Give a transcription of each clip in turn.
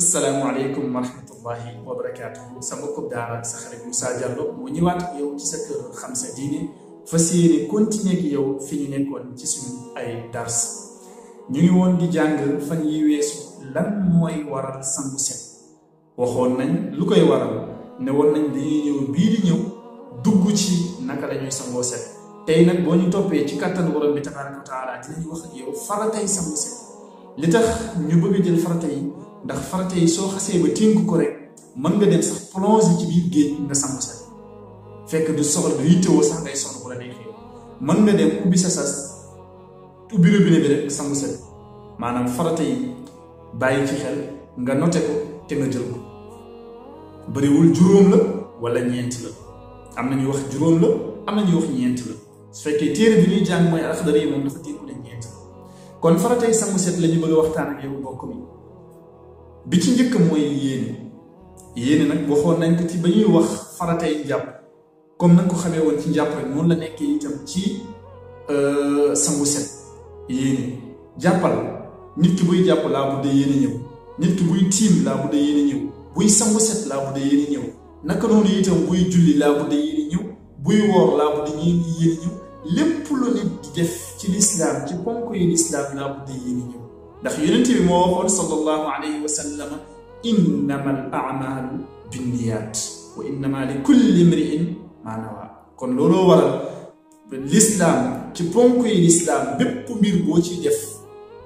Assalamu alaikum wa rahmatullahi wa barakatuh. Sama mbokku daara sa xarit Moussa Diallo moo ñëwaat ak yow ci sa kër Xam Sa Diine fas yéene continuer ak yow fi ñu nekkoon ci suñu ay dars. ñu ngi woon di jàng fan yi weesu lan mooy waral sangu set. waxoon nañ lu koy waral ne woon nañ dañuy ñëw bii di ñëw dugg ci naka la ñuy sangoo set. tey nag boo ñu toppee ci kàttan borom bi tabaaraka wa taala dinañu wax ak yow faratay sangu set. li tax ñu bëgg a jël farata yi ndax farata yi soo xasee ba tënk ko rek mën nga dem sax plonger ci biir géej nga sangu set fekk du soxla du yittewoo sax ngay sonn bu la neexee mën nga dem ubbi sa sas ubbi robinet bi rek sangu set maanaam farata yi bàyyi ci xel nga noté ko te nga jël ko bëriwul juróom la wala ñeent la am na ñuy wax juróom la am na ñuy wax ñeent la su fekkee téere bi ñuy jàng mooy Al-Axdari yi moom dafa tënku ne ñeent la kon farata yi sangu set la ñu bëgg a waxtaan ak yow mbokk mi bi ci njëkk mooy yéene nag waxoon nañ ko ci ba ñuy wax farata yi njàpp comme nañ ko xamee woon ci njàpp rek noonu la nekkee itam ci sangu set yéene jàppal nit ki buy jàpp laa budde yéene ñëw nit ki buy tiim laa budde yéene ñëw buy sangu set laa budde yéene ñëw naka noonu itam buy julli laa budde yéene ñëw buy woor laa budde yéene ñëw lépp lu nit di def ci lislaam ci ponk yi lislaam laa budde yéene ñëw ndax yonent bi moo waxoon sallallahu alayhi wa sallam innama al a'malu binniyat wa innama li kulli imri'in ma nawa kon looloo waral lislaam ci ponk yi lislaam bépp mbir boo ci def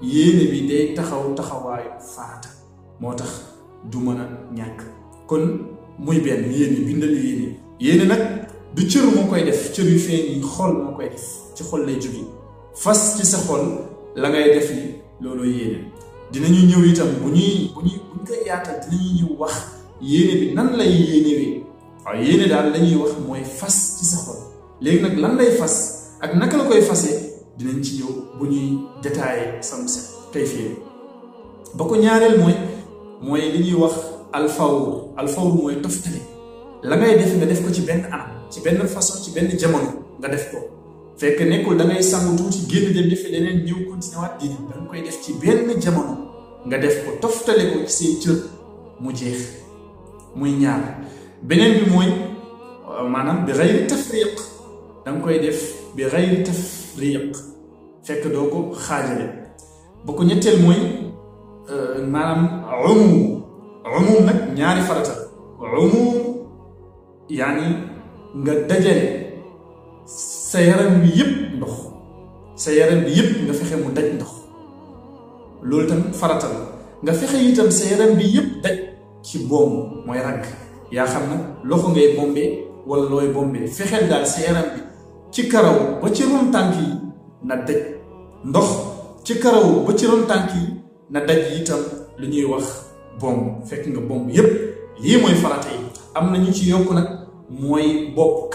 yéene bi day taxaw taxawaayu farata moo tax du mën a ñàkk kon muy benn yéene bindal yéene nag du cër moo koy def cër yu feeñ yi xol moo koy def ci xol lay jóge fas ci sa xol la ngay def li looloo yéene dinañu ñëw itam bu ñu koy yaatal dinañu ñëw wax yéene bi nan lay yéenewee waaw yéene daal lañuy wax mooy fas ci sa xol léegi nag lan lay fas ak naka la koy fasee dinañ ci ñëw bu ñuy détaillé sangu set kay fii ba ko ñaareel mooy li ñuy wax alfawr mooy toftale la ngay def nga def ko ci benn anam ci benn façon ci benn jamono nga def ko fekk nekkul da ngay sangu tuuti génn dem defi leneen ñëw continué waat di da nga koy def ci benn jamono nga def ko toftale ko ci say cër mu jeex muy ñaar beneen bi mooy maanaam bi xayri tafriq da nga koy def bi xayri tafriq fekk doo ko xaajale ba ko ñetteel mooy maanaam umum nag ñaari farata yaani nga dajale sa yaram bi yëpp ndox sa yaram bi yëpp nga fexe mu daj ndox loolu tam farata la nga fexe itam sa yaram bi yëpp daj ci boom mooy ragg yaa xam na loxo ngay bombee wala looy bombee fexeel daal sa yaram bi ci karaw ba ci ron tànk yi na daj ndox ci karaw ba ci ron tànk yi na daj itam lu ñuy wax bomb fekk nga bomb yëpp lii mooy farata yi am na ñu ci yokk nag mooy bopp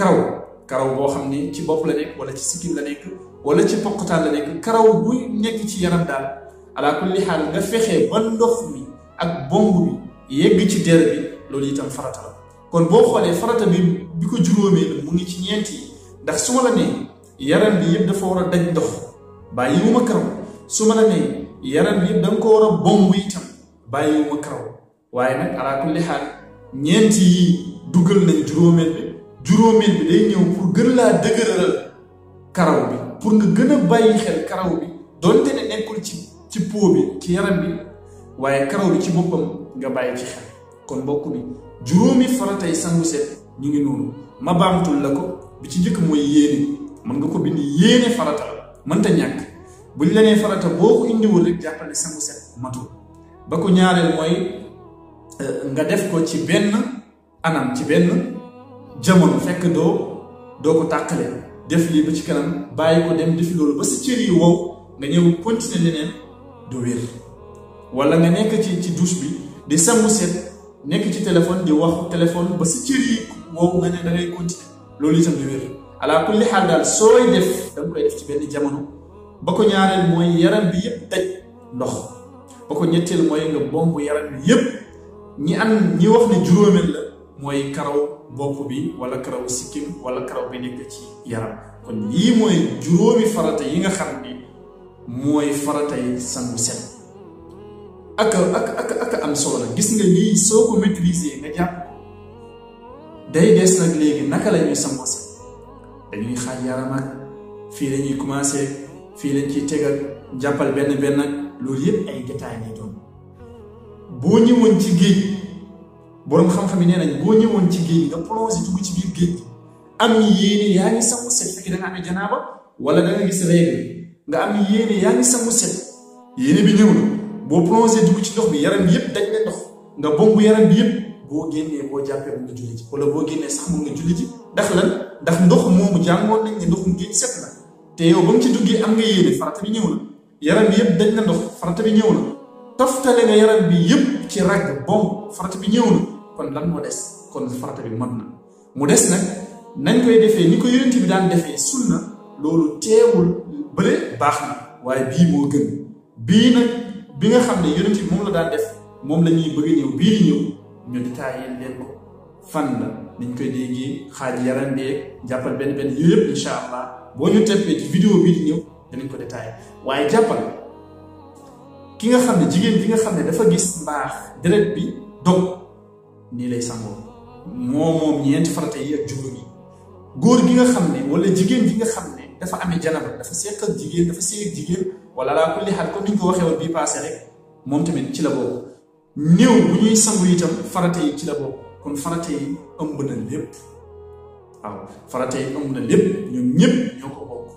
karaw boo xam ne ci bopp la nekk wala ci sikkim la nekk wala ci poqtaan la nekk karaw buy nekk ci yaram daal ala kulli xaal nga fexe ba ndox mi ak bomb bi yegg ci der bi loolu itam farata la kon boo xoolee farata bi ko juróomee mu ngi ci ñeent yi ndax su ma la nee yaram bi yëpp dafa war a daj ndox bàyyiwuma karaw su ma la nee yaram bi yëpp da nga ko war a bomb itam bàyyiwuma karaw waaye nag ala kulli xaal ñeent yi dugal nañ juróomeel bi day ñëw pour gën laa dëgëralal karaw bi pour nga gën a bàyyi xel karaw bi doonte ne nekkul ci peau bi ci yaram bi waaye karaw bi ci boppam nga bàyyi ci xel kon mbokk bi juróomi faratay sangu set ñu ngi noonu ma baamtul la ko bi ci njëkk mooy yéene mën nga ko bind yéene farata la mënta ñàkk buñ la nee farata boo ko indiwul rek jàppal ne sangu set matul ba ko ñaareel mooy nga def ko ci benn anam ci benn jamono fekk doo ko tàqale def lii ba ci kanam bàyyi ko dem defi loolu ba sa cër yi wow nga ñëw continuer leneen du wér wala nga nekk ci douche bi di sangu set nekk ci téléphone di wax téléphone ba sa cër yi wow nga ne da ngay continuer loolu itam du wér ala kulli xaal daal sooy def da nga koy def ci benn jamono ba ko ñaareel mooy yaram bi yëpp daj ndox ba ko ñetteel mooy nga bomb yaram bi yëpp ñi wax ne juróomeel la mooy karaw bopp bi wala karaw sikkim wala karaw bi nekk ci yaram kon lii mooy juróomi farata yi nga xam ni mooy farata yi sangu set ak am solo la gis nga lii soo ko maîtriser nga jàpp day des nag léegi naka la ñuy sangoo set dañuy xaaj yaram ak fii la ñuy commencé fii lañ ciy teg ak jàppal benn ak loolu yëpp ay détails lay doon boo ñëwoon ci géej boroom xam-xam yi nee nañ boo ñëwoon ci géej nga plongé dugg ci biir géej gi am yéene yaa ngi sangu set fekk da nga amee janaaba wala da nga gis règle nga am yéene yaa ngi sangu set yéene bi ñëw na boo plongé dugg ci ndox bi yaram bi yëpp daj na ndox nga bombu yaram bi yëpp boo génnee boo jàppee mun nga julli ji wala boo génnee sax mun nga julli ji ndax lan ndax ndox moomu jàngoon nañ ne ndoxum géej set na te yow ba nga ci duggee am nga yéene farata bi ñëw na yaram bi yëpp daj na ndox farata bi ñëw na toftale nga yaram bi yëpp ci ragg bomb farata bi ñëw na kon lan moo des kon farata bi mën na mu des nag nañ koy defee ni ko yonent bi daan defee sunna loolu teewul bële baax na waaye bii moo gën bii nag bi nga xam ne yonent bi moom la daan def moom la ñuy bëgg a ñëw bii di ñëw ñu détaillé leen ko fan la niñ koy déggee xaaj yaram beeg jàppal benn yooyu yëpp incha allah boo ñu teppee ci vidéo bii di ñëw danañ ko détaillé waaye jàppal ki nga xam ne jigéen bi nga xam ne dafa gis mbaax deret bi dog nii lay sangoo moom ñeenti farata yi ak juróom yi góor gi nga xam ne wala jigéen gi nga xam ne dafa amee janaba dafa seq ak jigéen dafa seq ak jigéen wala laa kulli xaal comme ni ñu ko waxee woon bii passé rek moom tamit ci la bokk néew bu ñuy sangu itam farata yi ci la bokk kon farata yi ëmb na lépp waaw farata yi ëmb na lépp ñoom ñëpp ñoo ko bokk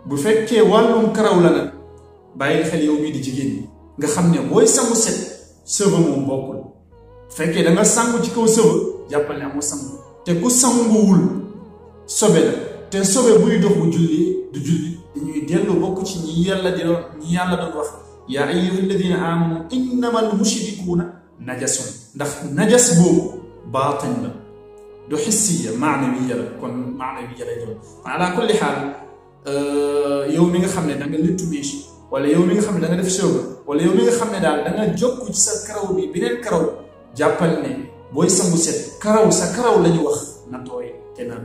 bu fekkee wàllum karaw la nag bàyyi xel yow mii di jigéen ñi nga xam ne booy sangu set sëba moom bokkul fekkee da nga sangu ci kaw sëba jàppal ne amoo sangu te ku sanguwul sobe la te sobe buy dox bu julli du julli dañuy dellu bokk ci ñi yàlla doon wax yaa ayyuha alladina amanu innama al mushrikuuna najasun ndax najas boobu baatin la du xissiya maanawiya la kon maanawiya la doon ala kulli xaal yow mi nga xam ne da nga lëttu meeshi wala yow mi nga xam ne da nga def soba wala yow mi nga xam ne daal da nga jokk ci sa karaw bi beneen karaw jàppal ne booy sangu set sa karaw la ñu wax na tooy te na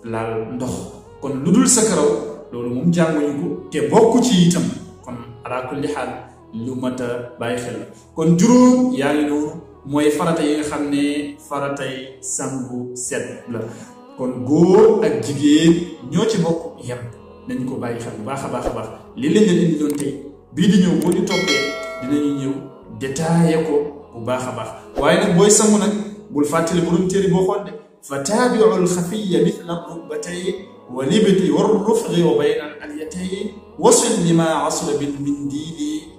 laal ndox kon lu dul sa karaw loolu moom jànguñu ko te bokk ci itam kon ala kulli xaal lu mat a bàyyi xel la kon juróom yaa ngi noonu mooy farata yi nga xam ne faratay sangu set la kon góor ak jigéen ñoo ci bokk yem nañ ko bàyyi xel bu baax a baax li lañ leen indi doon tey bii di ñëw boo ñu toppee dinañu ñëw détaillé ko bu baax a baax waaye nag booy sangu nag bul fàttali borom téere boo xoon de fa taabiu alxafiya mithla rukbatayn wa libti wa rufqi wa bayna al alyatayn wasil lima asla bil mindili